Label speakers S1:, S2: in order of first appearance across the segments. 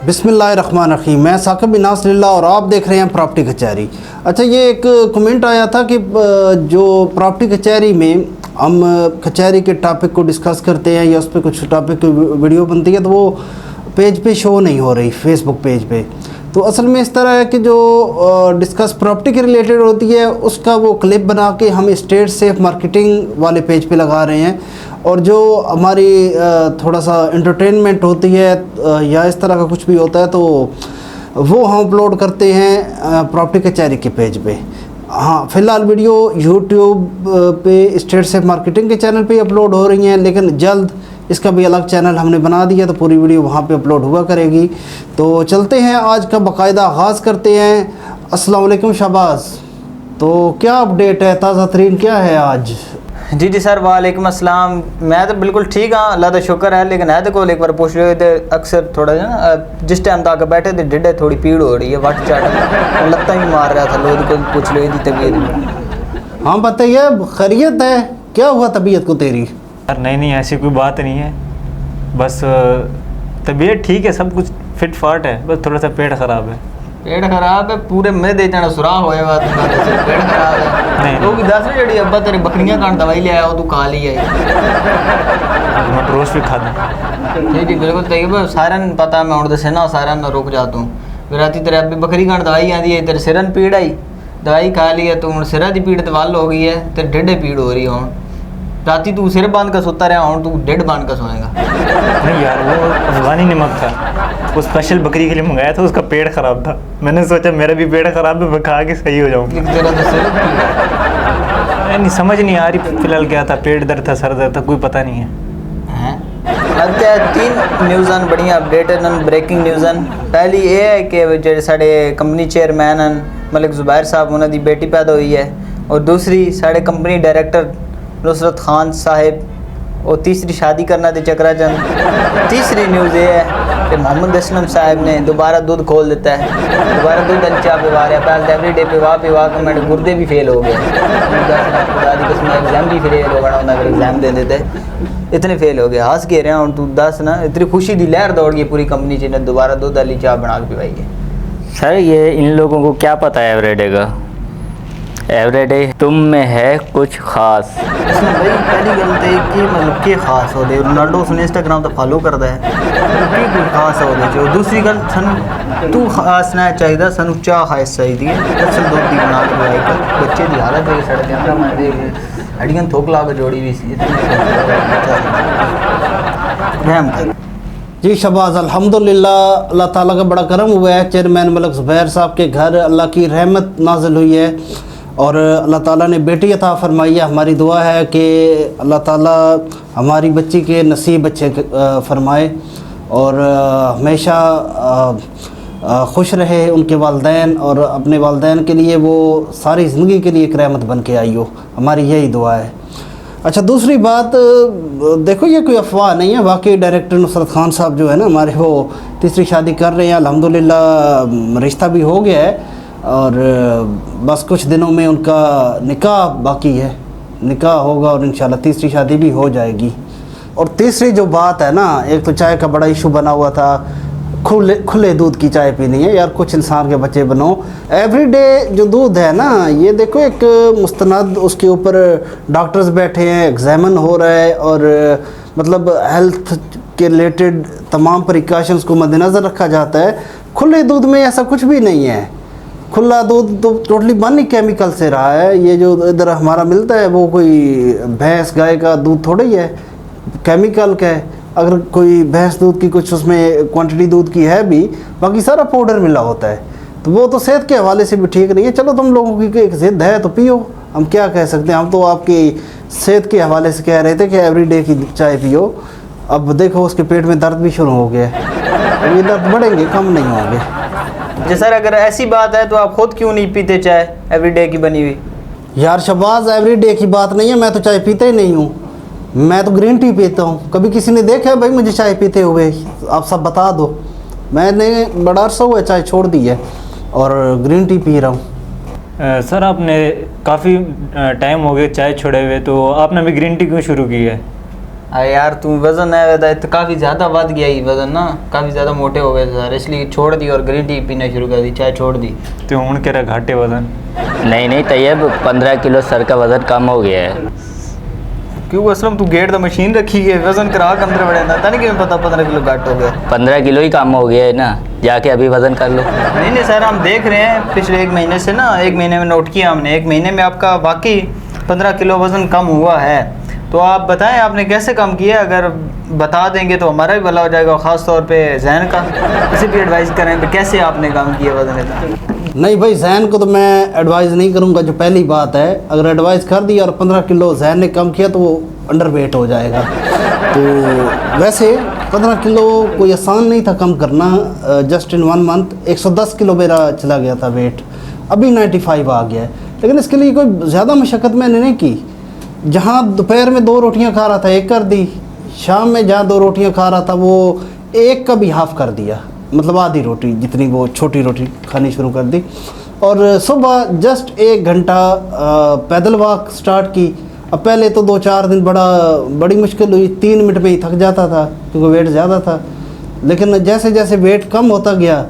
S1: बिस्मिल्लाहिर्रहमानिर्रहीम। मैं साकिब बिन नासरिल्लाह और आप देख रहे हैं प्रॉपर्टी कचहरी। अच्छा, ये एक कमेंट आया था कि जो प्रॉपर्टी कचहरी में हम कचहरी के टॉपिक को डिस्कस करते हैं या उस पर कुछ टॉपिक की वीडियो बनती है तो वो पेज पे शो नहीं हो रही, फेसबुक पेज पे। तो असल में इस तरह है कि जो डिस्कस प्रॉपर्टी के रिलेटेड होती है उसका वो क्लिप बना के हम स्टेट सेफ मार्केटिंग वाले पेज पे लगा रहे हैं, और जो हमारी थोड़ा सा एंटरटेनमेंट होती है या इस तरह का कुछ भी होता है तो वो हम अपलोड करते हैं प्रॉपर्टी कचहरी के पेज पे। हाँ, फ़िलहाल वीडियो यूट्यूब पे स्टेट सेफ मार्केटिंग के चैनल पे अपलोड हो रही हैं, लेकिन जल्द इसका भी अलग चैनल हमने बना दिया तो पूरी वीडियो वहाँ पे अपलोड हुआ करेगी। तो चलते हैं, आज का बाकायदा आगाज़ करते हैं। अस्सलाम वालेकुम शहबाज, तो क्या अपडेट है, ताज़ा तरीन क्या है आज?
S2: जी सर, वालेकुम अस्सलाम। मैं तो बिल्कुल ठीक हाँ, अल्लाह का शुक्र है। लेकिन है तो को एक बार पूछ रहे थे, अक्सर थोड़ा ना जिस टाइम तक बैठे थे ढिड्डे थोड़ी पीड़ हो रही है, वट चढ़ लत्ता भी मार रहा था, लोग को पूछ लो थी तबीयत।
S1: हाँ बताइए, खैरियत है? क्या हुआ तबीयत को तेरी?
S3: यार नहीं ऐसी कोई बात नहीं है, बस तबीयत ठीक है, सब कुछ फिट फाट है, बस थोड़ा सा पेट ख़राब है।
S2: पेट खराब है? पूरे में दे जाना सुराख होए बात पेट खराब है।
S3: नहीं
S2: लोग दस जड़ी अब्बा तेरे बकरियां कान दवाई ले आया, तू खा ली है।
S3: मैं रोस्ट भी खाता।
S2: जी जी बिल्कुल तय, सारे पता मैं हूँ दसे ना, सारे रुक जाता हूँ। फिर राती तेरे अभी बकरी कान दवाई आती है, तेरे सिरन पीड़ आई, दवाई खा ली है, तो हूँ सिरा की पीड़ तो वल हो गई है, तेरे ढिड्डे पीड़ हो रही है। हूँ राती तू सिर बांध कर सोता रहा, हूँ तू ढिड बांध कर सोएगा।
S3: नहीं यार, वो अफगानी नमक था, वो स्पेशल बकरी के लिए मंगाया था, उसका पेट ख़राब था। मैंने सोचा मेरा भी पेट ख़राब है, मैं खा के सही हो जाऊँ। नहीं समझ नहीं आ रही फिलहाल क्या था, पेट दर्द था, सर दर्द था, कोई पता नहीं है।
S2: अच्छा, 3 न्यूज़न बढ़िया अपडेटेड हैं, ब्रेकिंग न्यूज़न। पहली ये है कि जो साढ़े कंपनी चेयरमैन हैं मलिक जुबैर साहब, उन्होंने बेटी पैदा हुई है। और दूसरी साढ़े कंपनी डायरेक्टर नुसरत खान साहिब और तीसरी शादी करना दे चक्रा चंद। तीसरी न्यूज़ ये है कि मोहम्मद असलम साहब ने दोबारा दूध खोल देता है, दोबारा दूध अच्छा पिवा रहा है। पहले एवरी डे पिवा के मेरे गुर्दे भी फेल हो गए, खुदा की कसम एग्ज़ाम भी फेल हो गया, अगर एग्ज़ाम दे देते इतने फेल हो गए। हंस के रहे हूँ, तू दस ना, इतनी खुशी दी लहर दौड़ गई पूरी कंपनी ने दोबारा दूध वाली चाय बना के पिवाई है।
S4: सर ये इन लोगों को क्या पता है एवरीडे का? एवरीडे तुम में है कुछ खास।
S2: इसमें भाई पहली गल तो कि मतलब के खास हो दे, रोनाल्डो उसने इंस्टाग्राम तो फॉलो करता है, की कुछ खास हो दे जो। दूसरी गल सन तू खास ना चाहिए, सनू चाह खास चाहिए, असल दूध की बना के पिवाई कर। बच्चे की हालत है सड़क कैमरा मैं देख हड्डियां थोक ला के जोड़ी भी सी रहम कर।
S1: जी शहबाज, अल्हम्दुलिल्लाह, अल्लाह ताला का बड़ा करम हुआ है। चेयरमैन मलिक जुबैर साहब के घर अल्लाह की रहमत नाजिल हुई है और अल्लाह ताला ने बेटी अता फरमाई है। हमारी दुआ है कि अल्लाह ताला हमारी बच्ची के नसीब अच्छे फरमाए और हमेशा खुश रहे उनके वालदैन, और अपने वालदैन के लिए वो सारी ज़िंदगी के लिए एक रहमत बन के आई हो, हमारी यही दुआ है। अच्छा, दूसरी बात देखो, ये कोई अफवाह नहीं है, वाकई डायरेक्टर नुसरत खान साहब जो है ना हमारे, वो तीसरी शादी कर रहे हैं। अल्हम्दुलिल्लाह रिश्ता भी हो गया है और बस कुछ दिनों में उनका निकाह बाकी है, निकाह होगा और इंशाल्लाह तीसरी शादी भी हो जाएगी। और तीसरी जो बात है ना, एक तो चाय का बड़ा इशू बना हुआ था, खुले दूध की चाय पीनी है यार, कुछ इंसान के बच्चे बनो। एवरीडे जो दूध है ना, ये देखो एक मुस्तनद, उसके ऊपर डॉक्टर्स बैठे हैं, एग्जामिन हो रहा है और मतलब हेल्थ के रिलेटेड तमाम प्रिकॉशंस को मद्देनज़र रखा जाता है। खुले दूध में ऐसा कुछ भी नहीं है, खुला दूध तो टोटली बन ही केमिकल से रहा है। ये जो इधर हमारा मिलता है वो कोई भैंस गाय का दूध थोड़ा ही है, केमिकल का है। अगर कोई भैंस दूध की कुछ उसमें क्वांटिटी दूध की है भी, बाकी सारा पाउडर मिला होता है, तो वो तो सेहत के हवाले से भी ठीक नहीं है। चलो तुम लोगों की एक ज़िद है तो पियो, हम क्या कह सकते हैं, हम तो आपकी सेहत के हवाले से कह रहे थे कि एवरीडे की चाय पियो। अब देखो उसके पेट में दर्द भी शुरू हो गया है, ये दर्द बढ़ेंगे, कम नहीं होंगे।
S2: जी सर, अगर ऐसी बात है तो आप खुद क्यों नहीं पीते चाय एवरीडे की बनी हुई?
S1: यार शहबाज, एवरीडे की बात नहीं है, मैं तो चाय पीता ही नहीं हूँ, मैं तो ग्रीन टी पीता हूँ। कभी किसी ने देखा है भाई मुझे चाय पीते हुए? आप सब बता दो। मैंने बड़ा अरसा हुआ चाय छोड़ दी है और ग्रीन टी पी रहा हूँ।
S3: सर आपने काफ़ी टाइम हो गया चाय छोड़े हुए, तो आपने अभी ग्रीन टी क्यों शुरू की है?
S2: यार तू वजन है तो काफ़ी ज़्यादा बढ़ गया ही वजन ना, काफ़ी ज़्यादा मोटे हो गए सर, इसलिए छोड़ दी और ग्रीन टी पीना शुरू कर दी, चाय छोड़ दी।
S3: तो हूँ कह रहा घाटे वजन।
S4: नहीं तैयब 15 किलो सर का वज़न कम हो गया है।
S2: क्यों असलम तू गेट द मशीन रखी है, वजन करा के अंदर बढ़े ना, था नहीं कि पता 15 किलो घट हो गया।
S4: 15 किलो ही कम हो गया है ना, जाके अभी वज़न कर लो।
S2: नहीं सर, हम देख रहे हैं पिछले 1 महीने से ना, 1 महीने में नोट किया हमने, 1 महीने में आपका वाकई 15 किलो वज़न कम हुआ है। तो आप बताएं आपने कैसे कम किया, अगर बता देंगे तो हमारा भी भला हो जाएगा, ख़ास तौर पे जैन का, किसी भी एडवाइस करें तो कैसे आपने कम किया वज़न इतना।
S1: नहीं भाई, जैन को तो मैं एडवाइस नहीं करूंगा, जो पहली बात है, अगर एडवाइस कर दी और 15 किलो जैन ने कम किया तो वो अंडर वेट हो जाएगा। तो वैसे 15 किलो कोई आसान नहीं था कम करना, जस्ट इन 1 मंथ 110 किलो मेरा चला गया था वेट, अभी 95 आ गया है। लेकिन इसके लिए कोई ज़्यादा मशक्क़त मैंने नहीं की। जहाँ दोपहर में 2 रोटियाँ खा रहा था 1 कर दी, शाम में जहाँ 2 रोटियाँ खा रहा था वो 1 का भी हाफ़ कर दिया, मतलब आधी रोटी जितनी, वो छोटी रोटी खानी शुरू कर दी। और सुबह जस्ट 1 घंटा पैदल वॉक स्टार्ट की। अब पहले तो 2-4 दिन बड़ी मुश्किल हुई, 3 मिनट में ही थक जाता था क्योंकि वेट ज़्यादा था। लेकिन जैसे जैसे वेट कम होता गया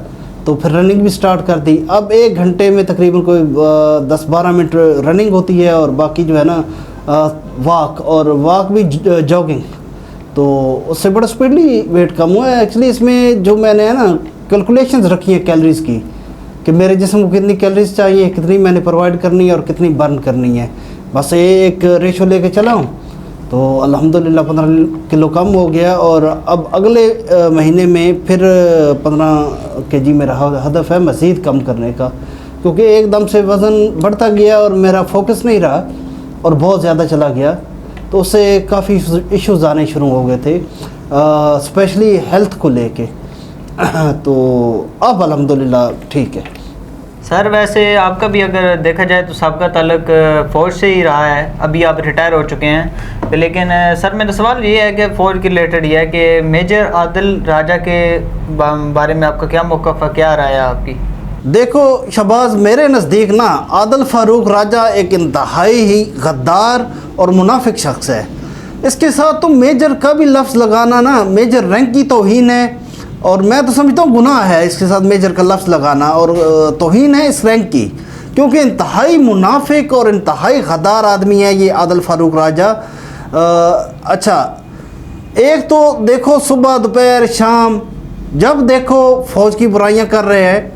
S1: तो फिर रनिंग भी स्टार्ट कर दी। अब 1 घंटे में तकरीबन कोई 10-12 मिनट रनिंग होती है और बाकी जो है ना वॉक भी जॉगिंग, तो उससे बड़ा स्पीडली वेट कम हुआ है। एक्चुअली इसमें जो मैंने है ना कैलकुलेशंस रखी है कैलोरीज़ की, कि मेरे जिस्म को कितनी कैलोरीज चाहिए, कितनी मैंने प्रोवाइड करनी है और कितनी बर्न करनी है, बस ये एक रेशो लेके चला हूँ। तो अल्हम्दुलिल्लाह 15 किलो कम हो गया और अब अगले महीने में फिर 15 केजी मेरा हदफ है मज़ीद कम करने का, क्योंकि एकदम से वज़न बढ़ता गया और मेरा फोकस नहीं रहा और बहुत ज़्यादा चला गया, तो उससे काफ़ी इश्यूज़ आने शुरू हो गए थे, स्पेशली हेल्थ को लेके। तो अब अल्हम्दुलिल्लाह ठीक है।
S2: सर वैसे आपका भी अगर देखा जाए तो सबका ताल्लुक फ़ौज से ही रहा है, अभी आप रिटायर हो चुके हैं, तो लेकिन सर मेरा सवाल ये है कि फ़ौज के रिलेटेड ये है कि मेजर आदिल राजा के बारे में आपका क्या मौक़िफ़ है, क्या राय है आपकी?
S1: देखो शहबाज, मेरे नज़दीक ना आदिल फ़ारूक राजा एक इंतहाई ही गद्दार और मुनाफिक शख्स है। इसके साथ तो मेजर का भी लफ्ज़ लगाना ना मेजर रैंक की तौहीन है, और मैं तो समझता हूँ गुनाह है इसके साथ मेजर का लफ्ज़ लगाना, और तौहीन है इस रैंक की, क्योंकि इंतहाई मुनाफिक और इंतहाई गद्दार आदमी है ये आदिल फ़ारूक राजा। अच्छा, एक तो देखो सुबह दोपहर शाम जब देखो फ़ौज की बुराइयाँ कर रहे हैं।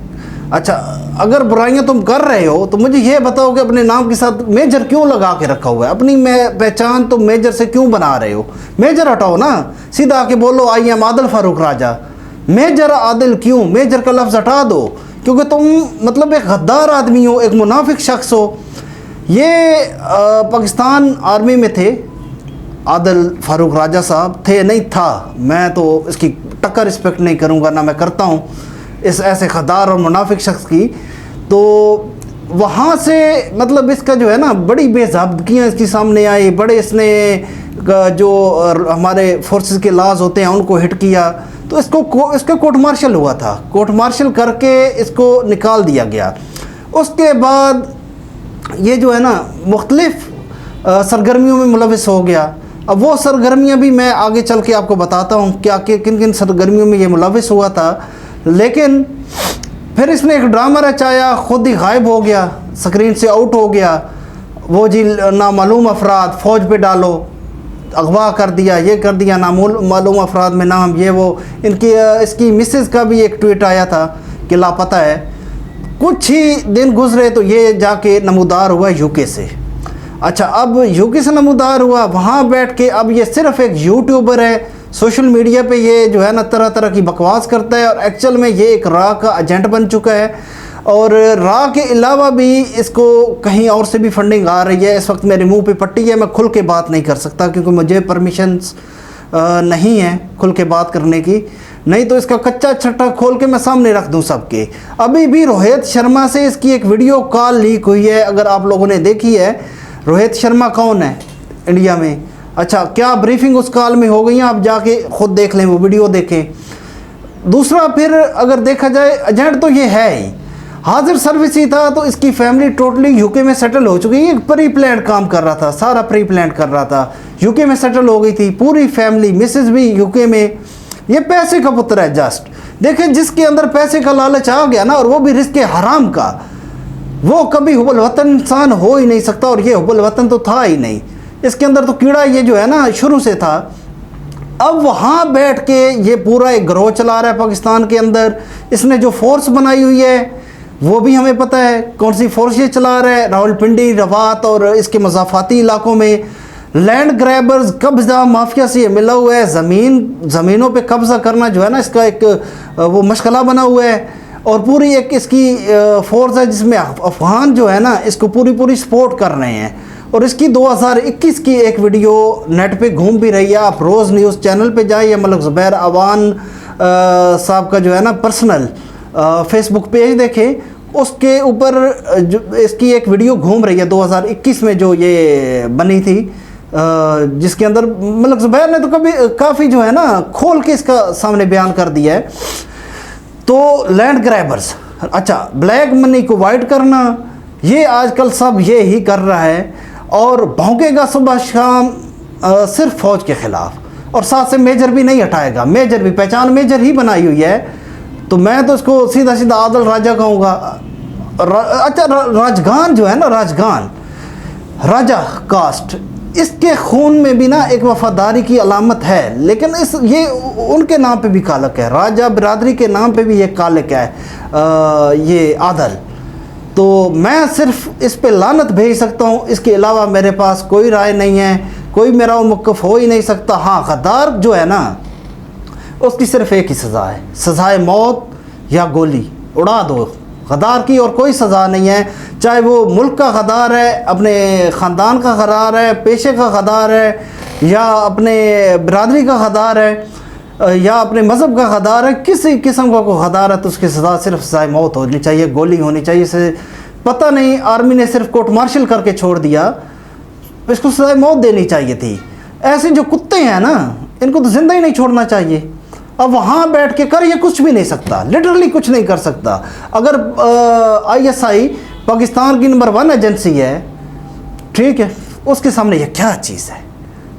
S1: अच्छा, अगर बुराइयां तुम कर रहे हो तो मुझे ये बताओ कि अपने नाम के साथ मेजर क्यों लगा के रखा हुआ है? अपनी पहचान तुम मेजर से क्यों बना रहे हो? मेजर हटाओ ना, सीधा आके बोलो I am Adil Farooq Raja. Major Adil क्यों? मेजर का लफ्ज़ हटा दो, क्योंकि तुम मतलब एक गद्दार आदमी हो, एक मुनाफिक शख्स हो। ये पाकिस्तान आर्मी में थे आदिल फ़ारूक राजा साहब, थे नहीं था, मैं तो इसकी टक्कर रिस्पेक्ट नहीं करूँगा, ना मैं करता हूँ इस ऐसे खदार और मुनाफिक शख्स की। तो वहाँ से मतलब इसका जो है ना बड़ी बेज़ाब्दगियाँ इसके सामने आई, बड़े इसने जो हमारे फोर्सेस के लाज होते हैं उनको हिट किया, तो इसका कोर्ट मार्शल हुआ था, कोर्ट मार्शल करके इसको निकाल दिया गया। उसके बाद ये जो है ना मुख्तलिफ सरगर्मियों में मुलविस हो गया। अब वो सरगर्मियाँ भी मैं आगे चल के आपको बताता हूँ क्या कि किन किन सरगर्मियों में ये मुलविस हुआ था। लेकिन फिर इसने एक ड्रामा रचाया, ख़ुद ही गायब हो गया, स्क्रीन से आउट हो गया। वो जी नामालूम अफराद फ़ौज पे डालो, अगवा कर दिया, ये कर दिया, नामालूम अफराद में नाम, ये वो। इसकी मिसेस का भी एक ट्वीट आया था कि लापता है। कुछ ही दिन गुजरे तो ये जाके नमूदार हुआ यूके से। अच्छा, अब यूके से नमूदार हुआ, वहाँ बैठ के अब ये सिर्फ़ एक यूट्यूबर है, सोशल मीडिया पे ये जो है ना तरह तरह की बकवास करता है, और एक्चुअल में ये एक रा का एजेंट बन चुका है। और रा के अलावा भी इसको कहीं और से भी फंडिंग आ रही है। इस वक्त मेरे मुंह पे पट्टी है, मैं खुल के बात नहीं कर सकता क्योंकि मुझे परमिशंस नहीं है खुल के बात करने की, नहीं तो इसका कच्चा छट्टा खोल के मैं सामने रख दूं सबके। अभी भी रोहित शर्मा से इसकी एक वीडियो कॉल लीक हुई है, अगर आप लोगों ने देखी है। रोहित शर्मा कौन है इंडिया में? अच्छा, क्या ब्रीफिंग उस कॉल में हो गई है? आप जाके खुद देख लें, वो वीडियो देखें। दूसरा, फिर अगर देखा जाए एजेंट तो ये है ही, हाजिर सर्विस ही था, तो इसकी फैमिली टोटली यूके में सेटल हो चुकी है। प्री प्लान काम कर रहा था, सारा प्री प्लान कर रहा था। यूके में सेटल हो गई थी, पूरी फैमिली, मिसेज भी यूके में। ये पैसे का पुत्र है जस्ट। देखिए जिसके अंदर पैसे का लालच आ गया ना, और वो भी रिस्क हराम का, वो कभी हुब्बुल वतन इंसान हो ही नहीं सकता। और ये हुब्बुल वतन तो था ही नहीं, इसके अंदर तो कीड़ा ये जो है ना शुरू से था। अब वहाँ बैठ के ये पूरा एक गिरोह चला रहा है पाकिस्तान के अंदर। इसने जो फोर्स बनाई हुई है वो भी हमें पता है कौन सी फोर्स ये चला रहा है। रावलपिंडी, रवात और इसके मज़ाफ़ाती इलाकों में लैंड ग्रैबर्स, कब्ज़ा माफिया से ये मिला हुआ है। ज़मीनों पे कब्ज़ा करना जो है ना, इसका एक वो मशगला बना हुआ है। और पूरी एक इसकी फोर्स है जिसमें अफ़गान जो है ना इसको पूरी सपोर्ट कर रहे हैं। और इसकी 2021 की एक वीडियो नेट पे घूम भी रही है। आप रोज़ न्यूज़ चैनल पे जाइए, मलिक ज़ुबैर अवान साहब का जो है ना पर्सनल फेसबुक पेज देखें, उसके ऊपर जो इसकी एक वीडियो घूम रही है 2021 में जो ये बनी थी, जिसके अंदर मलिक ज़ुबैर ने तो काफ़ी जो है ना खोल के इसका सामने बयान कर दिया है। तो लैंड ग्रैबर्स, अच्छा ब्लैक मनी को वाइट करना, ये आजकल सब ये ही कर रहा है। और भौंकेगा सुबह शाम सिर्फ फ़ौज के ख़िलाफ़, और साथ से मेजर भी नहीं हटाएगा। मेजर भी पहचान मेजर ही बनाई हुई है। तो मैं तो इसको सीधा सीधा आदल राजा कहूँगा। अच्छा राजगान जो है ना, राजगान राजा कास्ट, इसके खून में भी ना एक वफादारी की अलामत है। लेकिन ये उनके नाम पे भी कालक है, राजा बिरादरी के नाम पे भी ये कालक है ये आदल। तो मैं सिर्फ इस पे लानत भेज सकता हूँ, इसके अलावा मेरे पास कोई राय नहीं है, कोई मेरा मुवक्किफ़ हो ही नहीं सकता। हाँ, गद्दार जो है ना उसकी सिर्फ एक ही सज़ा है, सज़ाए मौत या गोली उड़ा दो। गद्दार की और कोई सज़ा नहीं है, चाहे वो मुल्क का गद्दार है, अपने ख़ानदान का गद्दार है, पेशे का गद्दार है, या अपने बिरादरी का गद्दार है, या अपने मज़हब का गद्दार है। किसी किस्म का कोई गद्दार है तो उसकी सज़ा सिर्फ सज़ाए मौत होनी चाहिए, गोली होनी चाहिए। इसे पता नहीं आर्मी ने सिर्फ कोर्ट मार्शल करके छोड़ दिया, इसको सज़ाए मौत देनी चाहिए थी। ऐसे जो कुत्ते हैं ना, इनको तो ज़िंदा ही नहीं छोड़ना चाहिए। अब वहाँ बैठ के कर ये कुछ भी नहीं सकता, लिटरली कुछ नहीं कर सकता। अगर ISI पाकिस्तान की नंबर 1 एजेंसी है, ठीक है, उसके सामने ये क्या चीज़ है,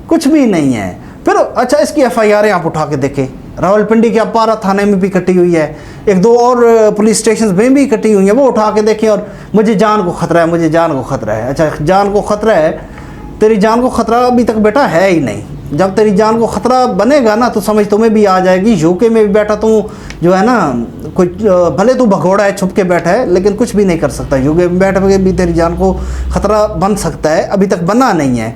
S1: कुछ भी नहीं है। फिर अच्छा इसकी FIR आप उठा के देखें, रावलपिंडी के अपारा थाने में भी कटी हुई है, एक दो और पुलिस स्टेशन में भी कटी हुई है, वो उठा के देखें। और मुझे जान को ख़तरा है, मुझे जान को ख़तरा है। अच्छा जान को ख़तरा है, तेरी जान को ख़तरा अभी तक बेटा है ही नहीं। जब तेरी जान को ख़तरा बनेगा ना तो समझ तुम्हें भी आ जाएगी। यूके में भी बैठा तू जो है ना, कोई भले तू भगोड़ा है, छुप के बैठा है, लेकिन कुछ भी नहीं कर सकता। यूके में बैठ के भी तेरी जान को ख़तरा बन सकता है, अभी तक बना नहीं है।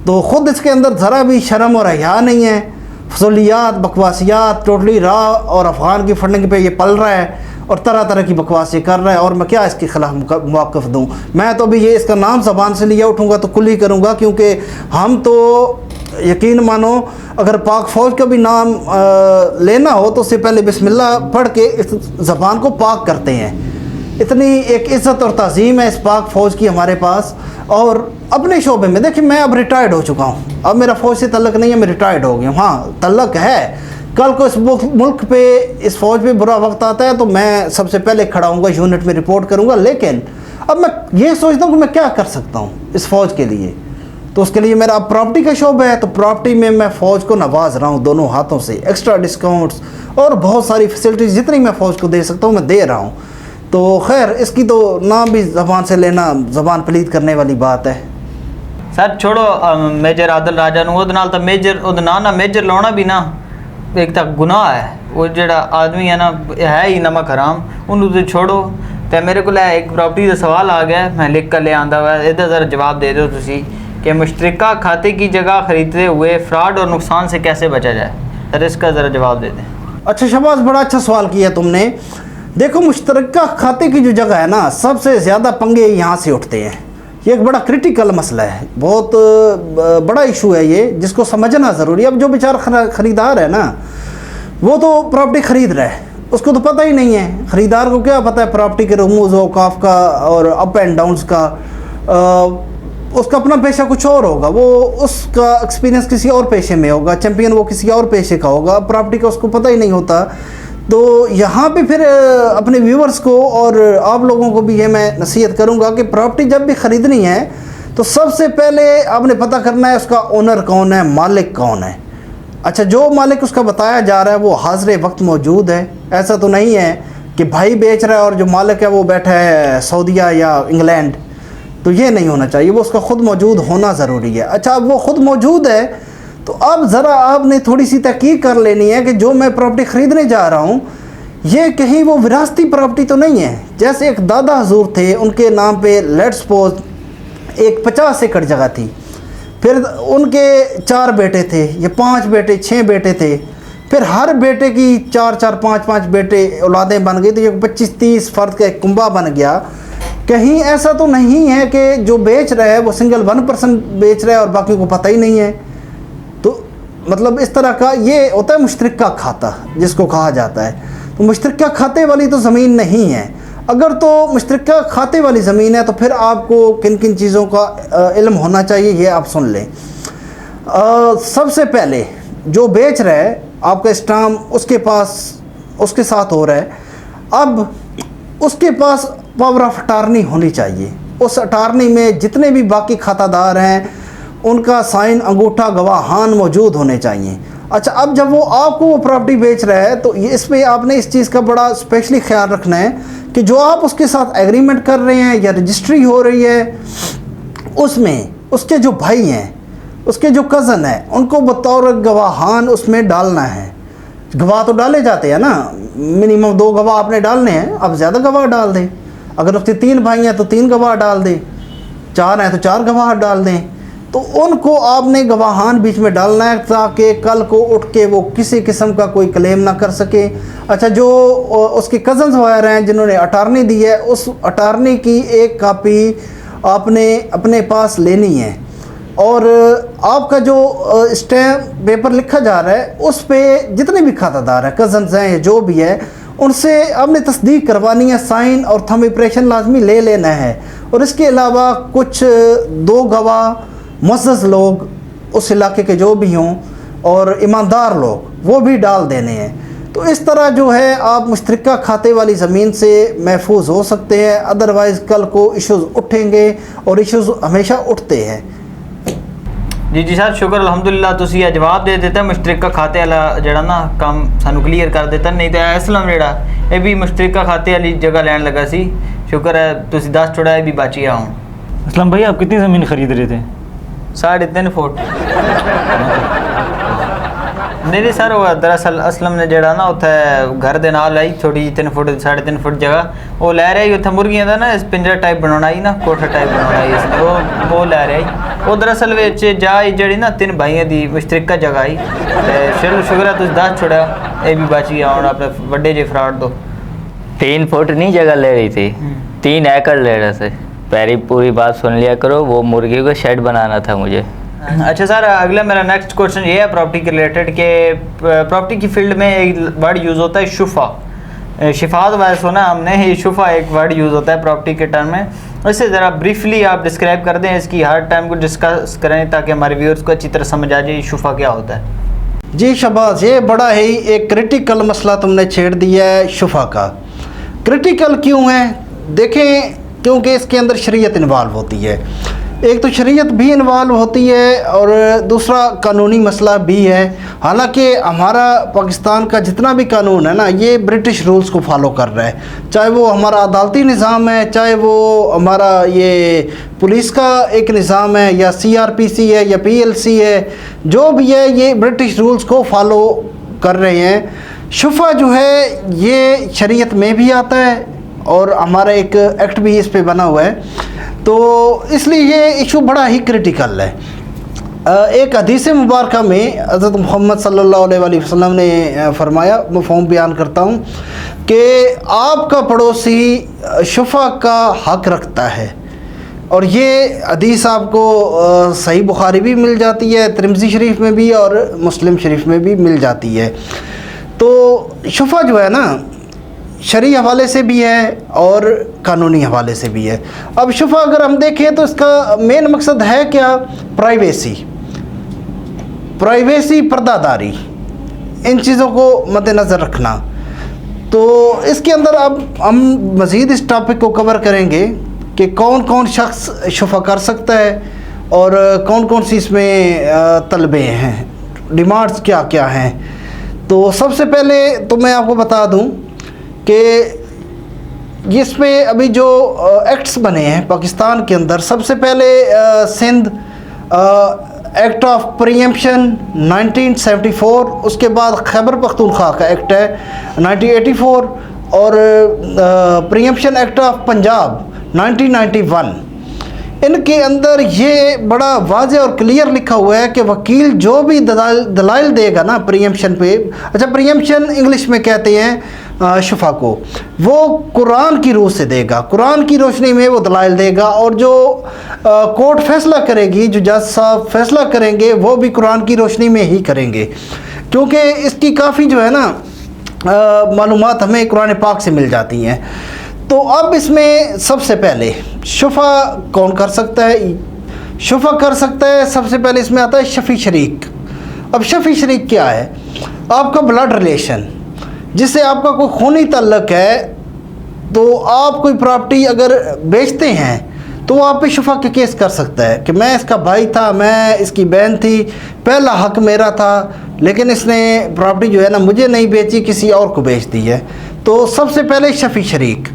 S1: तो ख़ुद इसके अंदर ज़रा भी शर्म और हया नहीं है, फजूलियात, बकवासियात, टोटली रा और अफ़गान की फंडिंग पे ये पल रहा है और तरह तरह की बकवासी कर रहा है। और मैं क्या इसके ख़िलाफ़ मौक़िफ़ दूँ? मैं तो अभी ये इसका नाम ज़बान से लिया उठूँगा तो कुल ही करूँगा, क्योंकि हम तो यकीन मानो अगर पाक फ़ौज का भी नाम लेना हो तो उससे पहले बिस्मिल्लाह पढ़ के इस ज़बान को पाक करते हैं। इतनी एक इज़्ज़त और ताज़ीम है इस पाक फ़ौज की हमारे पास। और अपने शोबे में देखिए, मैं अब रिटायर्ड हो चुका हूँ, अब मेरा फ़ौज से तल्लक नहीं है, मैं रिटायर्ड हो गया हूँ। हाँ तल्लक है, कल को इस मुल्क पे, इस फ़ौज पे बुरा वक्त आता है तो मैं सबसे पहले खड़ा हूँगा, यूनिट में रिपोर्ट करूँगा। लेकिन अब मैं ये सोचता हूँ कि मैं क्या कर सकता हूँ इस फ़ौज के लिए। तो उसके लिए मेरा प्रॉपर्टी का शौब है, तो प्रॉपर्टी में मैं फ़ौज को नवाज रहा हूँ दोनों हाथों से, एक्स्ट्रा डिस्काउंट्स और बहुत सारी फैसिलिटीज़ जितनी मैं फ़ौज को दे सकता हूँ मैं दे रहा हूँ। तो खैर इसकी तो नाम भी ज़बान से लेना ज़बान पलीद करने वाली बात है।
S2: सर छोड़ो मेजर आदल राजा नूं, ਉਹਦੇ ਨਾਲ ਤਾਂ ਮੇਜਰ ਉਹਦਾ ਨਾਂ ਨਾ ਮੇਜਰ ਲਾਉਣਾ ਵੀ ਨਾ ਇੱਕ ਤਾਂ ਗੁਨਾਹ ਹੈ। ਉਹ ਜਿਹੜਾ ਆਦਮੀ ਹੈ ਨਾ ਹੈ ਹੀ ਨਮਕ ਹਰਾਮ, ਉਹਨੂੰ ਤੁਸੀਂ ਛੋੜੋ। ਤੇ ਮੇਰੇ ਕੋਲ ਇੱਕ ਪ੍ਰਾਪਰਟੀ ਦਾ ਸਵਾਲ ਆ ਗਿਆ, मैं लिख कर ले आंदा हुआ, ਇਹਦਾ ज़रा जवाब दे दो तुसी कि मुश्तरका खाते की जगह ख़रीदते हुए फ्रॉड और नुकसान से कैसे बचा जाए। सर इसका ज़रा जवाब दे दें।
S1: अच्छा शबाज, बड़ा अच्छा सवाल किया तुमने। देखो मुश्तरका खाते की जो जगह है ना, सबसे ज़्यादा पंगे यहाँ से उठते हैं। ये एक बड़ा क्रिटिकल मसला है, बहुत बड़ा इशू है ये, जिसको समझना ज़रूरी है। अब जो बेचारा ख़रीदार है ना, वो तो प्रॉपर्टी ख़रीद रहा है, उसको तो पता ही नहीं है। ख़रीदार को क्या पता है प्रॉपर्टी के रमूज़ औकाफ का और अप एंड डाउन्स का। उसका अपना पेशा कुछ और होगा, वो उसका एक्सपीरियंस किसी और पेशे में होगा, चैम्पियन वो किसी और पेशे का होगा, प्रॉपर्टी का उसको पता ही नहीं होता। तो यहाँ पे फिर अपने व्यूवर्स को और आप लोगों को भी ये मैं नसीहत करूँगा कि प्रॉपर्टी जब भी ख़रीदनी है तो सबसे पहले आपने पता करना है उसका ओनर कौन है, मालिक कौन है। अच्छा, जो मालिक उसका बताया जा रहा है वो हाज़िर वक्त मौजूद है। ऐसा तो नहीं है कि भाई बेच रहा है और जो मालिक है वो बैठा है सऊदीया या इंग्लैंड, तो ये नहीं होना चाहिए, वो उसका ख़ुद मौजूद होना ज़रूरी है। अच्छा, अब वो ख़ुद मौजूद है तो अब ज़रा आपने थोड़ी सी तहकीक कर लेनी है कि जो मैं प्रॉपर्टी ख़रीदने जा रहा हूँ ये कहीं वो विरासती प्रॉपर्टी तो नहीं है। जैसे एक दादा हजूर थे, उनके नाम पे लेट्स सपोज एक 50 एकड़ जगह थी, फिर उनके 4 बेटे थे या 5 बेटे 6 बेटे थे, फिर हर बेटे की 4-4 5-5 बेटे औलादें बन गई, तो ये 25-30 फ़र्द का एक कुंबा बन गया। कहीं ऐसा तो नहीं है कि जो बेच रहा है वो सिंगल 1% बेच रहा है और बाकी को पता ही नहीं है। तो मतलब इस तरह का ये होता है मुश्तरका खाता जिसको कहा जाता है। तो मुश्तरका खाते वाली तो ज़मीन नहीं है। अगर तो मुश्तरका खाते वाली ज़मीन है तो फिर आपको किन किन चीज़ों का इल्म होना चाहिए ये आप सुन लें। सबसे पहले जो बेच रहा है आपका स्टाम्प उसके पास उसके साथ हो रहा है, अब उसके पास पावर ऑफ अटार्नी होनी चाहिए। उस अटार्नी में जितने भी बाकी खातादार हैं उनका साइन, अंगूठा, गवाहान मौजूद होने चाहिए। अच्छा, अब जब वो आपको वो प्रॉपर्टी बेच रहा है तो ये इसमें आपने इस चीज़ का बड़ा स्पेशली ख्याल रखना है कि जो आप उसके साथ एग्रीमेंट कर रहे हैं या रजिस्ट्री हो रही है उसमें उसके जो भाई हैं, उसके जो कज़न हैं, उनको बतौर गवाहान उसमें डालना है। गवाह तो डाले जाते हैं ना, मिनिमम 2 गवाह आपने डालने हैं, अब ज़्यादा गवाह डाल दें। अगर उसके 3 भाई हैं तो 3 गवाह डाल दें, 4 हैं तो 4 गवाह डाल दें। तो उनको आपने गवाहान बीच में डालना है ताकि कल को उठ के वो किसी किस्म का कोई क्लेम ना कर सके। अच्छा, जो उसके कज़न्स वगैरह हैं जिन्होंने अटार्नी दी है, उस अटार्नी की एक कापी आपने अपने पास लेनी है और आपका जो स्टैम्प पेपर लिखा जा रहा है उस पर जितने भी खातादार हैं, कज़न्स हैं या जो भी है, उनसे आपने तस्दीक करवानी है, साइन और थंब इंप्रेशन लाजमी ले लेना है। और इसके अलावा कुछ 2 गवाह मुअज़्ज़ज़ लोग उस इलाके के जो भी हों और ईमानदार लोग वो भी डाल देने हैं। तो इस तरह जो है आप मुश्तरका खाते वाली ज़मीन से महफूज हो सकते हैं, अदरवाइज़ कल को इश्यूज़ उठेंगे और इश्यूज़ हमेशा उठते हैं।
S2: जी सर, शुक्र अल्हम्दुलिल्लाह तुसी ये जवाब दे देता मुश्तरका खाते वाला जड़ा ना काम सानू क्लीयर कर देता, नहीं तो असलम जड़ा ये भी मुश्तरका खाते वाली जगह लैन लगा सी। शुक्र है तुसी 10 छोड़ा है भी बची आ हूँ।
S3: असलम भाई, आप कितनी ज़मीन खरीद रहे थे?
S2: 3.5 फुट। नहीं सर, वो दरअसल असलम ने जड़ा ना उत्थे घर दे नाल आई छोटी 3 फुट 3.5 फुट जगह वो लै रहा उत्थे मुर्गियां दा ना पिंजरा टाइप बनाना आई ना, कोठा टाइप बनाना आई इसने वो लै रहा। वो दरअसल विच जाई जड़ी ना 3 भाइयों दी मुश्तरका जगह आई। चलो शुक्र है तुस 10 छोड़ा ये भी बच गया हुण अपने बड़े जे फ्रॉड दो।
S4: 3 फुट नहीं जगह ले रही थी, 3 एकड़ ले रहे थे। पहली पूरी बात सुन लिया करो, वो मुर्गी को शेड बनाना था मुझे।
S2: अच्छा सर, अगला मेरा नेक्स्ट क्वेश्चन ये है प्रॉपर्टी के रिलेटेड के प्रॉपर्टी की फील्ड में एक वर्ड यूज़ होता है शुफा। शिफात वाला सुना हमने, ये शुफा एक वर्ड यूज़ होता है प्रॉपर्टी के टर्म में। इससे ज़रा ब्रीफली आप डिस्क्राइब कर दें, इसकी हर टाइम को डिस्कस करें ताकि हमारे व्यूअर्स को अच्छी तरह समझ आ जाए शुफा क्या होता है।
S1: जी शबाज, ये बड़ा ही एक क्रिटिकल मसला तुमने छेड़ दिया है। शुफा का क्रिटिकल क्यों है? देखें, क्योंकि इसके अंदर शरीयत इन्वॉल्व होती है। एक तो शरीयत भी इन्वॉल्व होती है और दूसरा कानूनी मसला भी है। हालांकि हमारा पाकिस्तान का जितना भी कानून है ना, ये ब्रिटिश रूल्स को फॉलो कर रहा है। चाहे वो हमारा अदालती निज़ाम है, चाहे वो हमारा ये पुलिस का एक निज़ाम है, या CRPC है या PLC है, जो भी है ये ब्रिटिश रूल्स को फॉलो कर रहे हैं। शुफा जो है ये शरीयत में भी आता है और हमारा एक एक्ट भी इस पे बना हुआ है, तो इसलिए ये इशू बड़ा ही क्रिटिकल है। एक हदीस मुबारक में हज़रत मोहम्मद सल्लल्लाहु अलैहि वसल्लम ने फरमाया, मफ़हूम बयान करता हूँ कि आपका पड़ोसी शुफा का हक़ रखता है। और ये हदीस आपको सही बुखारी भी मिल जाती है, तिरमिज़ी शरीफ में भी और मुस्लिम शरीफ में भी मिल जाती है। तो शुफा जो है ना, शरई हवाले से भी है और कानूनी हवाले से भी है। अब शुफा अगर हम देखें तो इसका मेन मकसद है क्या? प्राइवेसी, पर्दादारी, इन चीज़ों को मद्देनज़र रखना। तो इसके अंदर अब हम मज़ीद इस टॉपिक को कवर करेंगे कि कौन कौन शख्स शुफा कर सकता है और कौन कौन सी इसमें तलबे हैं, डिमांड्स क्या क्या हैं। तो सबसे पहले तो मैं आपको बता दूं कि इसमें अभी जो एक्ट्स बने हैं पाकिस्तान के अंदर, सबसे पहले सिंध एक्ट ऑफ प्रीएम्पशन 1974, उसके बाद खैबर पख्तूनख्वा का एक्ट है 1984 और प्रीएम्पशन एक्ट ऑफ पंजाब 1991। इनके अंदर ये बड़ा वाज़ेह और क्लियर लिखा हुआ है कि वकील जो भी दलाइल देगा ना प्रीएम्पशन पे, अच्छा प्रीएम्पशन इंग्लिश में कहते हैं शुफा को, वो कुरान की रूह से देगा, कुरान की रोशनी में वो दलाइल देगा। और जो कोर्ट फैसला करेगी, जो जज साहब फैसला करेंगे, वो भी कुरान की रोशनी में ही करेंगे, क्योंकि इसकी काफ़ी जो है ना मालूमात हमें कुरान पाक से मिल जाती हैं। तो अब इसमें सबसे पहले शुफा कौन कर सकता है? शुफा कर सकता है सबसे पहले इसमें आता है शफ़ी शरीक। अब शफ़ी शरीक क्या है? आपका ब्लड रिलेशन, जिससे आपका कोई खूनी ताल्लुक़ है, तो आप कोई प्रॉपर्टी अगर बेचते हैं तो वो आप पे शुफा के केस कर सकता है कि मैं इसका भाई था, मैं इसकी बहन थी, पहला हक मेरा था, लेकिन इसने प्रॉपर्टी जो है ना मुझे नहीं बेची, किसी और को बेच दी है। तो सबसे पहले शफ़ी शरीक।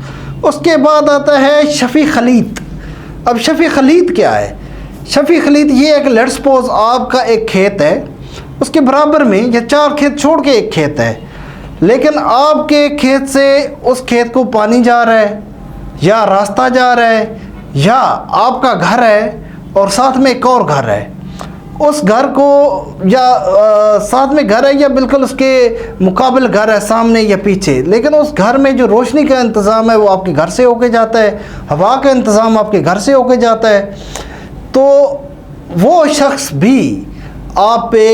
S1: उसके बाद आता है शफ़ी खलीत। अब शफ़ी खलीत क्या है? शफ़ी खलीत ये एक लेट्स सपोज आपका एक खेत है, उसके बराबर में या 4 खेत छोड़ के एक खेत है, लेकिन आपके खेत से उस खेत को पानी जा रहा है या रास्ता जा रहा है या आपका घर है और साथ में एक और घर है, उस घर को या साथ में घर है या बिल्कुल उसके मुकाबिल घर है सामने या पीछे, लेकिन उस घर में जो रोशनी का इंतज़ाम है वो आपके घर से होके जाता है, हवा का इंतज़ाम आपके घर से होके जाता है, तो वो शख्स भी आप पे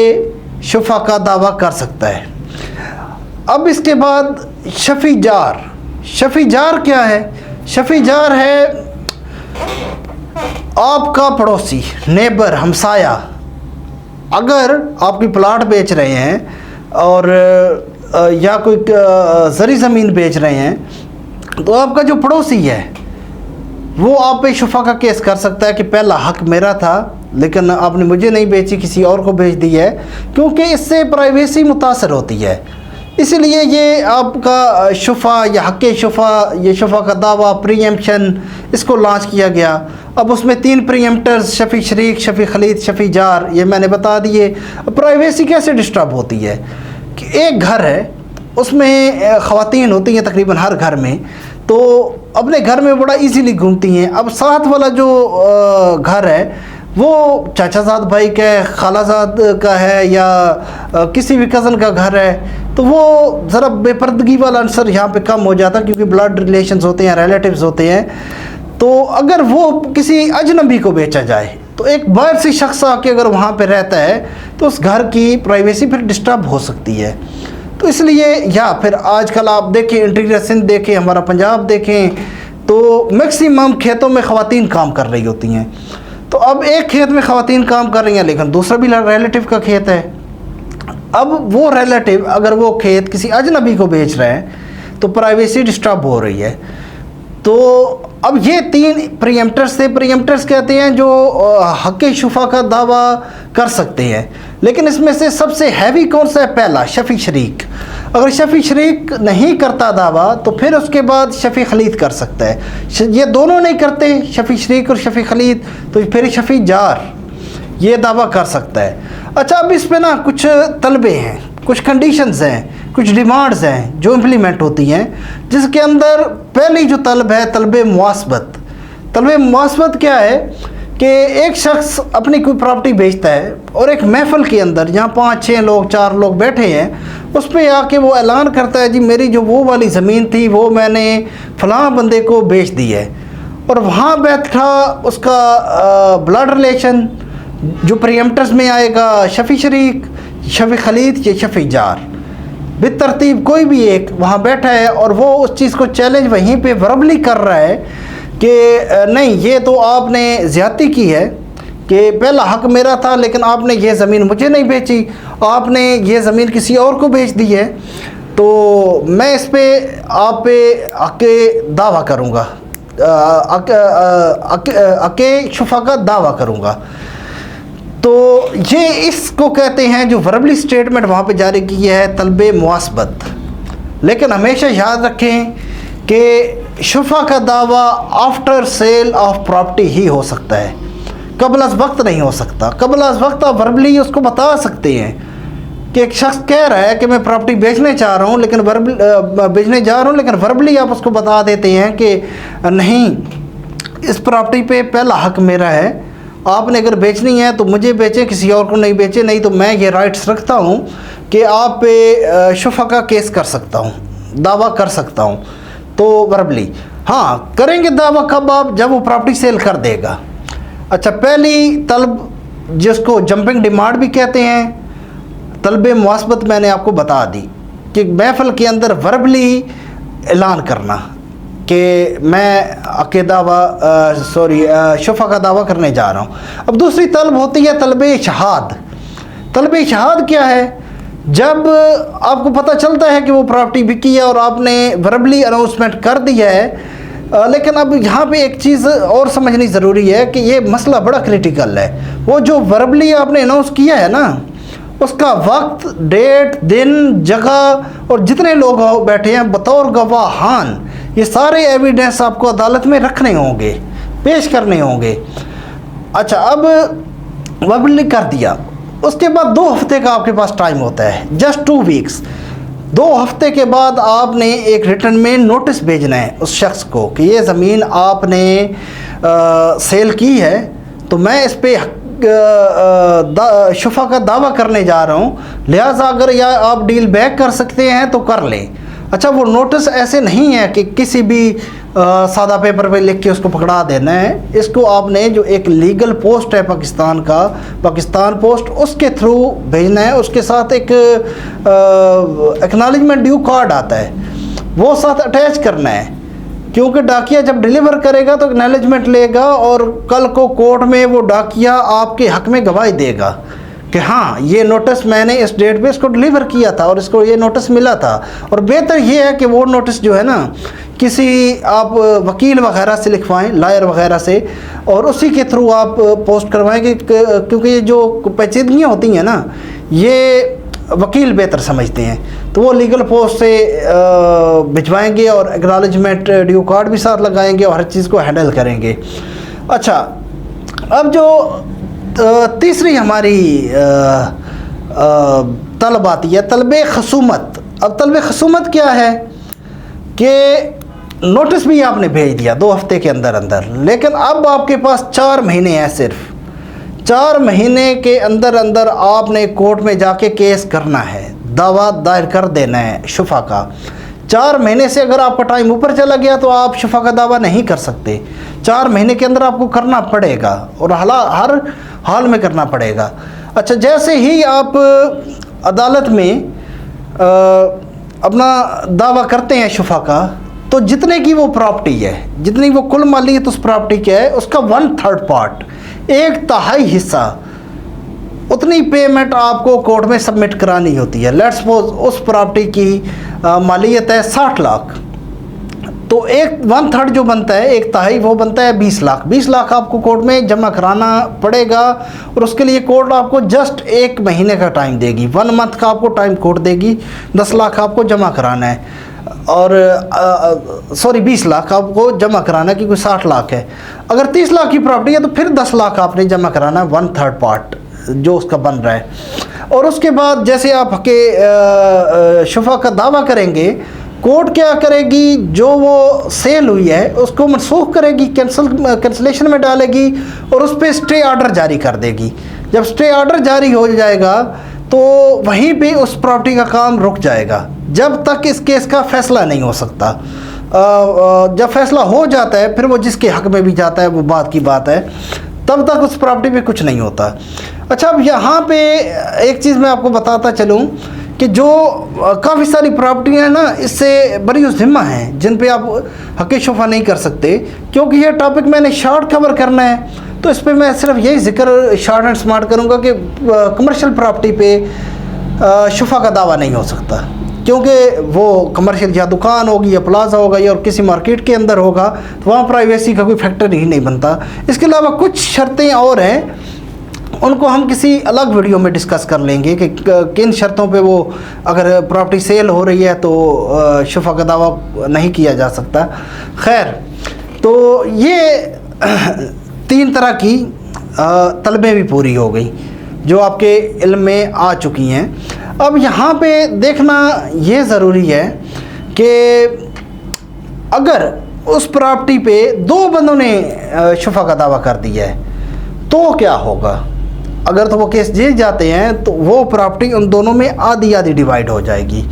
S1: शुफा का दावा कर सकता है। अब इसके बाद शफ़ी जार। शफ़ी जार क्या है? शफ़ी जार है आपका पड़ोसी, नेबर, हमसाया। अगर आपकी प्लाट बेच रहे हैं और या कोई ज़री ज़मीन बेच रहे हैं, तो आपका जो पड़ोसी है वो आप पे शुफा का केस कर सकता है कि पहला हक मेरा था, लेकिन आपने मुझे नहीं बेची, किसी और को बेच दी है, क्योंकि इससे प्राइवेसी मुतासर होती है। इसलिए ये आपका शुफा या हक़ शुफा, ये शुफा का दावा, प्रीएम्पशन, इसको लॉन्च किया गया। अब उसमें 3 प्रीएम्प्टर्स, शफ़ी शरीक, शफ़ी खलीत, शफ़ी जार, ये मैंने बता दिए। प्राइवेसी कैसे डिस्टर्ब होती है कि एक घर है, उसमें ख़वातीन होती हैं तकरीबन हर घर में, तो अपने घर में बड़ा इजीली घूमती हैं। अब साथ वाला जो घर है वो चाचाजाद भाई का है, खालाजाद का है या किसी भी कज़न का घर है, तो वो ज़रा बेपर्दगी वाला आंसर यहाँ पे कम हो जाता है, क्योंकि ब्लड रिलेशंस होते हैं, रिलेटिव्स होते हैं। तो अगर वो किसी अजनबी को बेचा जाए, तो एक बाहर से शख्स आके अगर वहाँ पे रहता है, तो उस घर की प्राइवेसी फिर डिस्टर्ब हो सकती है। तो इसलिए, या फिर आजकल आप देखें, इंटीरियर सिंध देखें, हमारा पंजाब देखें, तो मैक्सिमम खेतों में ख़वातीन काम कर रही होती हैं। तो अब एक खेत में ख़वातीन काम कर रही हैं, लेकिन दूसरा भी रिलेटिव का खेत है। अब वो रिलेटिव अगर वो खेत किसी अजनबी को बेच रहे हैं, तो प्राइवेसी डिस्टर्ब हो रही है। तो अब ये 3 प्रीएम्प्टर्स थे। प्रीएम्प्टर्स कहते हैं जो हक़ शुफा का दावा कर सकते हैं, लेकिन इसमें से सबसे हैवी कौन सा है? पहला, शफ़ी शरीक। अगर शफ़ी शरीक नहीं करता दावा, तो फिर उसके बाद शफ़ी खलीत कर सकता है। ये दोनों नहीं करते, शफ़ी शरीक और शफ़ी खलीत, तो फिर शफ़ी जार ये दावा कर सकता है। अच्छा, अब इस पर ना कुछ तलबे हैं, कुछ कंडीशंस हैं, कुछ डिमांड्स हैं जो इम्प्लीमेंट होती हैं, जिसके अंदर पहली जो तलब है तलब मुआसबत। तलब मुआसबत क्या है कि एक शख्स अपनी कोई प्रॉपर्टी बेचता है और एक महफिल के अंदर जहाँ 5-6 लोग, 4 लोग बैठे हैं, उस पर आके वो ऐलान करता है, जी मेरी जो वो वाली ज़मीन थी वो मैंने फ़लाँ बंदे को बेच दी है, और वहाँ बैठा उसका ब्लड रिलेशन जो प्रीएम्प्टर्स में आएगा, शफ़ी शरीक, शफ़ी खलीत या शफ़ी जार, बेतरतीब कोई भी एक वहाँ बैठा है, और वो उस चीज़ को चैलेंज वहीं पे वर्बली कर रहा है कि नहीं, ये तो आपने ज़्यादती की है कि पहला हक मेरा था, लेकिन आपने ये ज़मीन मुझे नहीं बेची, आपने ये ज़मीन किसी और को बेच दी है, तो मैं इस पे आप पे हक़ दावा करूँगा, अके शुफा का दावा करूँगा। तो ये इसको कहते हैं, जो वर्बली स्टेटमेंट वहाँ पे जारी की है, तलबे मुआसबत। लेकिन हमेशा याद रखें कि शुफा का दावा आफ्टर सेल ऑफ प्रॉपर्टी ही हो सकता है, कबल अज़ वक्त नहीं हो सकता। कबल अज़ वक्त आप वर्बली उसको बता सकते हैं कि एक शख्स कह रहा है कि मैं प्रॉपर्टी बेचने चाह रहा हूँ, लेकिन बेचने जा रहा हूँ, लेकिन वर्बली आप उसको बता देते हैं कि नहीं, इस प्रॉपर्टी पे पहला हक मेरा है, आपने अगर बेचनी है तो मुझे बेचें, किसी और को नहीं बेचे, नहीं तो मैं ये राइट्स रखता हूँ कि आप पे शुफा का केस कर सकता हूँ, दावा कर सकता हूँ। तो वर्बली हाँ करेंगे दावा कब? आप जब वो प्रॉपर्टी सेल कर देगा। अच्छा, पहली तलब जिसको जंपिंग डिमांड भी कहते हैं, तलबे मुआसबत मैंने आपको बता दी कि महफिल के अंदर वर्बली ऐलान करना कि मैं शुफा का दावा करने जा रहा हूँ। अब दूसरी तलब होती है तलबे शहाद। तलबे शहाद क्या है? जब आपको पता चलता है कि वो प्रॉपर्टी बिकी है और आपने वर्बली अनाउंसमेंट कर दिया है, लेकिन अब यहाँ पे एक चीज़ और समझनी ज़रूरी है कि ये मसला बड़ा क्रिटिकल है। वो जो वर्बली आपने अनाउंस किया है ना, उसका वक्त, डेट, दिन, जगह और जितने लोग बैठे हैं बतौर गवाहान, ये सारे एविडेंस आपको अदालत में रखने होंगे, पेश करने होंगे। अच्छा, अब वर्बली कर दिया, उसके बाद 2 हफ्ते का आपके पास टाइम होता है, जस्ट 2 वीक्स। 2 हफ्ते के बाद आपने एक रिटर्न में नोटिस भेजना है उस शख्स को कि ये ज़मीन आपने सेल की है, तो मैं इस पर शुफा का दावा करने जा रहा हूँ, लिहाजा अगर या आप डील बैक कर सकते हैं तो कर लें। अच्छा, वो नोटिस ऐसे नहीं है कि किसी भी सादा पेपर पे लिख के उसको पकड़ा देना है। इसको आपने जो एक लीगल पोस्ट है पाकिस्तान का, पाकिस्तान पोस्ट, उसके थ्रू भेजना है। उसके साथ एक एक्नॉलेजमेंट ड्यू कार्ड आता है, वो साथ अटैच करना है, क्योंकि डाकिया जब डिलीवर करेगा तो एक्नॉलेजमेंट लेगा और कल को कोर्ट में वो डाकिया आपके हक में गवाही देगा कि हाँ, ये नोटिस मैंने इस डेट पे इसको डिलीवर किया था और इसको ये नोटिस मिला था। और बेहतर ये है कि वो नोटिस जो है ना, किसी आप वकील वगैरह से लिखवाएं, लॉयर वगैरह से, और उसी के थ्रू आप पोस्ट करवाएं, क्योंकि ये जो पेचीदगियाँ होती हैं ना, ये वकील बेहतर समझते हैं। तो वो लीगल पोस्ट से भिजवाएंगे और एक्नॉलेजमेंट ड्यू कार्ड भी साथ लगाएंगे और हर चीज़ को हैंडल करेंगे। अच्छा, अब जो तीसरी हमारी तलब आती है, तलबे खसूमत। अब तलबे खसूमत क्या है कि नोटिस भी आपने भेज दिया 2 हफ्ते के अंदर अंदर, लेकिन अब आपके पास 4 महीने हैं, सिर्फ 4 महीने के अंदर अंदर आपने कोर्ट में जाके केस करना है, दावा दायर कर देना है शुफा का। 4 महीने से अगर आपका टाइम ऊपर चला गया तो आप शुफा का दावा नहीं कर सकते। 4 महीने के अंदर आपको करना पड़ेगा और हर हाल में करना पड़ेगा। अच्छा, जैसे ही आप अदालत में अपना दावा करते हैं शुफा का, तो जितने की वो प्रॉपर्टी है, जितनी वो कुल मालियत उस प्रॉपर्टी की है, उसका 1/3 पार्ट, 1/3 हिस्सा, उतनी पेमेंट आपको कोर्ट में सबमिट करानी होती है। लेट्स सपोज उस प्रॉपर्टी की मालियत है 60 लाख, तो 1/3 जो बनता है, 1/3 वो बनता है 20 लाख। 20 लाख आपको कोर्ट में जमा कराना पड़ेगा और उसके लिए कोर्ट आपको जस्ट 1 महीने का टाइम देगी, 1 मंथ का आपको टाइम कोर्ट देगी। 10 लाख आपको जमा कराना है, और 20 लाख आपको जमा कराना है, क्योंकि 60 लाख है। अगर 30 लाख की प्रॉपर्टी है तो फिर 10 लाख आपने जमा कराना है, 1/3 पार्ट जो उसका बन रहा है। और उसके बाद जैसे आप के शुफा का दावा करेंगे, कोर्ट क्या करेगी, जो वो सेल हुई है उसको मनसूख करेगी, कैंसलेशन में डालेगी और उस पर स्टे ऑर्डर जारी कर देगी। जब स्टे ऑर्डर जारी हो जाएगा तो वहीं पे उस प्रॉपर्टी का काम रुक जाएगा, जब तक इस केस का फैसला नहीं हो सकता। जब फैसला हो जाता है फिर वो जिसके हक में भी जाता है, वो बात की बात है, तब तक उस प्रॉपर्टी पे कुछ नहीं होता। अच्छा, अब यहाँ पे एक चीज़ मैं आपको बताता चलूँ कि जो काफ़ी सारी प्रॉपर्टियाँ हैं ना, इससे बड़ी ज़िम्मा हैं जिन पे आप हक़ शुफा नहीं कर सकते, क्योंकि ये टॉपिक मैंने शॉर्ट कवर करना है। तो इस पे मैं सिर्फ यही जिक्र शॉर्ट एंड स्मार्ट करूँगा कि कमर्शियल प्रॉपर्टी पे शुफा का दावा नहीं हो सकता, क्योंकि वो कमर्शियल या दुकान होगी या प्लाजा होगा या और किसी मार्केट के अंदर होगा, तो वहाँ प्राइवेसी का कोई फैक्टर ही नहीं बनता। इसके अलावा कुछ शर्तें और हैं, उनको हम किसी अलग वीडियो में डिस्कस कर लेंगे कि किन शर्तों पे वो अगर प्रॉपर्टी सेल हो रही है तो शुफा का दावा नहीं किया जा सकता। खैर, तो ये 3 तरह की तलबें भी पूरी हो गई जो आपके इल्म में आ चुकी हैं। अब यहाँ पे देखना ये ज़रूरी है कि अगर उस प्रॉपर्टी पे 2 बंदों ने शुफा का दावा कर दिया है तो क्या होगा। अगर तो वो केस जीत जाते हैं तो वो प्रॉपर्टी उन दोनों में आधी आधी डिवाइड हो जाएगी।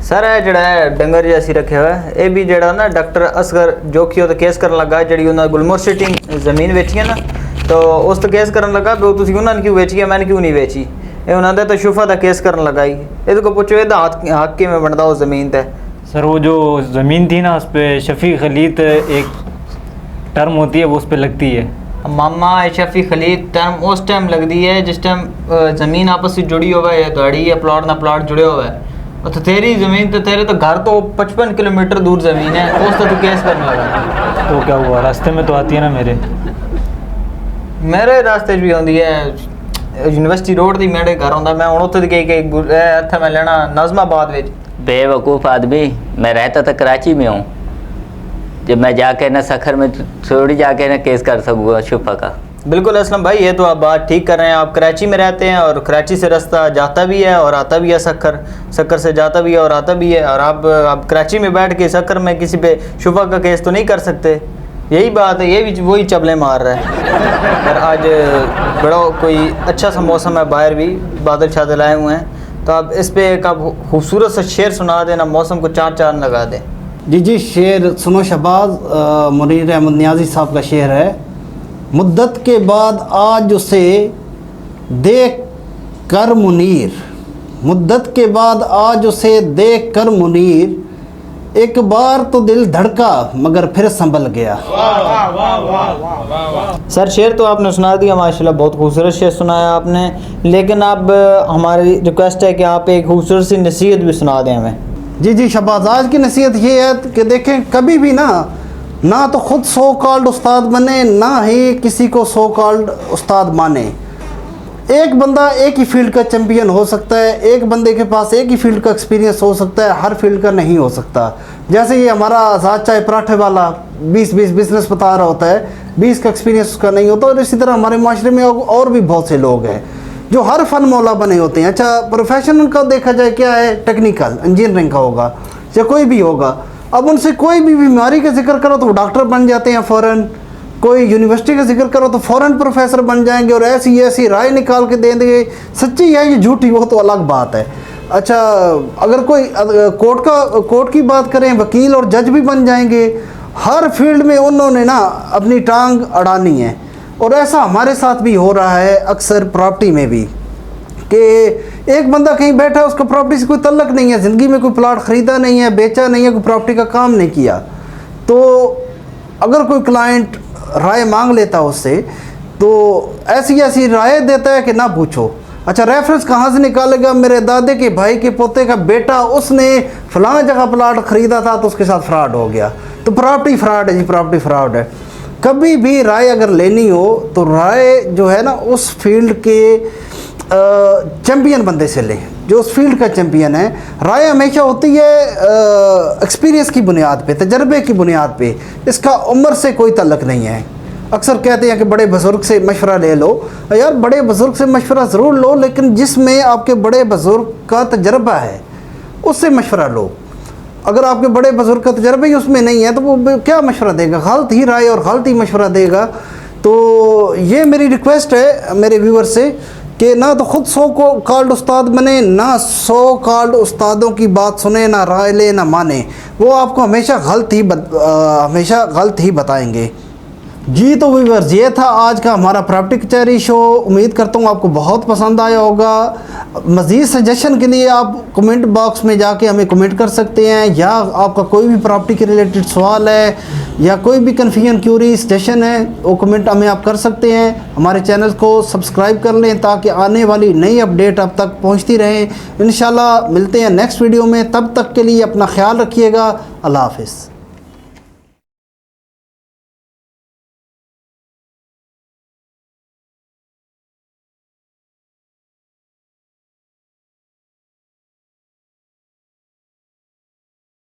S2: सर है जड़ा डंगर जैसी रखे हुआ है, ये भी जड़ा ना डॉक्टर असगर जोखियो तो केस करन लगा जड़ी उन्होंने गुलमोहर सिटी जमीन बेची है ना, तो उस तो केस करन लगा भी तुसी उन्होंने क्यों बेची है, मैंने क्यों नहीं बेची। ये उन्होंने तो शुफा का केस करन लगा ही, ये तो पूछो ये हक के में बनता उस ज़मीन पे।
S3: सर वो जो ज़मीन थी ना उस पर शफ़ी खलीद एक टर्म होती है वो उस पर लगती है।
S2: मामा शफ़ी खलीद टर्म उस टाइम लगती है जिस टाइम ज़मीन आपस में जुड़ी हुआ है, गाड़ी या प्लॉट ना प्लॉट जुड़े हुआ है। तो तेरी ज़मीन तो तेरे तो घर तो 55 किलोमीटर दूर ज़मीन है, उस तो तू केस करने लगा।
S3: तो क्या हुआ, रास्ते में तो आती है ना
S2: मेरे रास्ते भी आती है, यूनिवर्सिटी रोड दी मेरे घर आंदा, मैं हुण उत्थे इत्थे मैं लेना नाज़माबाद विच।
S4: बेवकूफ़ आदमी, मैं रहता तो कराची में हूँ, जब मैं जाके ना सखर में थोड़ी जाके ना केस कर सकूँगा शुफा का।
S2: बिल्कुल असलम भाई, ये तो आप बात ठीक कर रहे हैं। आप कराची में रहते हैं और कराची से रास्ता जाता भी है और आता भी है, सखर से जाता भी है और आता भी है, और आप कराची में बैठ के सखर में किसी पे शुफा का केस तो नहीं कर सकते। यही बात है, ये भी वही चबले मार रहा है। और आज बड़ा कोई अच्छा सा मौसम है, बाहर भी बादल शादल आए हुए हैं, तो आप इस पे एक आप खूबसूरत सा शेर सुना देना, मौसम को चार चांद लगा दें।
S1: जी शेर सुनो शहबाज, मुनीर अहमद नियाज़ी साहब का शेर है। मुद्दत के बाद आज उसे देख कर मुनीर, मुद्दत के बाद आज उसे देख कर मुनीर, एक बार तो दिल धड़का मगर फिर संभल गया।
S2: सर शेर तो आपने सुना दिया माशाल्लाह, बहुत खूबसूरत शेर सुनाया आपने, लेकिन अब हमारी रिक्वेस्ट है कि आप एक खूबसूरत सी नसीहत भी सुना दें हमें।
S1: जी शहबाज, आज की नसीहत ये है कि देखें, कभी भी ना तो ख़ुद सो कॉल्ड उस्ताद बने, ना ही किसी को सो कॉल्ड उस्ताद माने। एक बंदा एक ही फील्ड का चैम्पियन हो सकता है, एक बंदे के पास एक ही फील्ड का एक्सपीरियंस हो सकता है, हर फील्ड का नहीं हो सकता। जैसे ये हमारा आज़ाद चाय पराठे वाला 20 बिज़नेस बता रहा होता है, 20 का एक्सपीरियंस उसका नहीं होता। और इसी तरह हमारे माशरे में और भी बहुत से लोग हैं जो हर फन मौला बने होते हैं। अच्छा, प्रोफेशन उनका देखा जाए क्या है, टेक्निकल इंजीनियरिंग का होगा या कोई भी होगा। अब उनसे कोई भी बीमारी का जिक्र करो तो वो डॉक्टर बन जाते हैं फ़ौरन, कोई यूनिवर्सिटी का जिक्र करो तो फ़ौरन प्रोफेसर बन जाएंगे और ऐसी राय निकाल के दे देंगे। सच्ची है ये झूठी वो तो अलग बात है। अच्छा, अगर कोई कोर्ट की बात करें, वकील और जज भी बन जाएंगे। हर फील्ड में उन्होंने ना अपनी टांग अड़ानी है, और ऐसा हमारे साथ भी हो रहा है अक्सर प्रॉपर्टी में भी, कि एक बंदा कहीं बैठा है, उसका प्रॉपर्टी से कोई तल्लक नहीं है, ज़िंदगी में कोई प्लाट ख़रीदा नहीं है, बेचा नहीं है, कोई प्रॉपर्टी का काम नहीं किया। तो अगर कोई क्लाइंट राय मांग लेता है उससे, तो ऐसी राय देता है कि ना पूछो। अच्छा, रेफरेंस कहाँ से निकालेगा? मेरे दादे के भाई के पोते का बेटा, उसने फलां जगह प्लाट ख़रीदा था तो उसके साथ फ्रॉड हो गया। तो प्रॉपर्टी फ्रॉड है जी, प्रॉपर्टी फ्रॉड है। कभी भी राय अगर लेनी हो तो राय जो है ना उस फील्ड के चैम्पियन बंदे से लें, जो उस फील्ड का चैम्पियन है। राय हमेशा होती है एक्सपीरियंस की बुनियाद पे, तजर्बे की बुनियाद पे, इसका उम्र से कोई तल्लक नहीं है। अक्सर कहते हैं कि बड़े बुज़ुर्ग से मशवरा ले लो। यार, बड़े बुज़ुर्ग से मशवरा ज़रूर लो, लेकिन जिसमें आपके बड़े बुज़ुर्ग का तजर्बा है उससे मशवरा लो। अगर आपके बड़े बुज़ुर्ग का तजर्बा ही उसमें नहीं है तो वो क्या मशवरा देगा? गलत ही राय और गलत ही मशवरा देगा। तो ये मेरी रिक्वेस्ट है मेरे व्यूअर से कि ना तो ख़ुद सो कॉल्ड उस्ताद बने, ना सो कॉल्ड उस्तादों की बात सुने, ना राय ले ना माने। वो आपको हमेशा गलत ही बताएंगे। जी तो व्यूअर्स, ये था आज का हमारा प्रॉपर्टी कचहरी शो। उम्मीद करता हूँ आपको बहुत पसंद आया होगा। मज़ीद सजेशन के लिए आप कमेंट बॉक्स में जाके हमें कमेंट कर सकते हैं, या आपका कोई भी प्रॉपर्टी के रिलेटेड सवाल है या कोई भी कन्फ्यूजन क्यूरी सजेशन है वो कमेंट हमें आप कर सकते हैं। हमारे चैनल को सब्सक्राइब कर लें ताकि आने वाली नई अपडेट आप तक पहुँचती रहें। इंशाल्लाह मिलते हैं नेक्स्ट वीडियो में, तब तक के लिए अपना ख्याल रखिएगा। अल्लाह हाफिज़।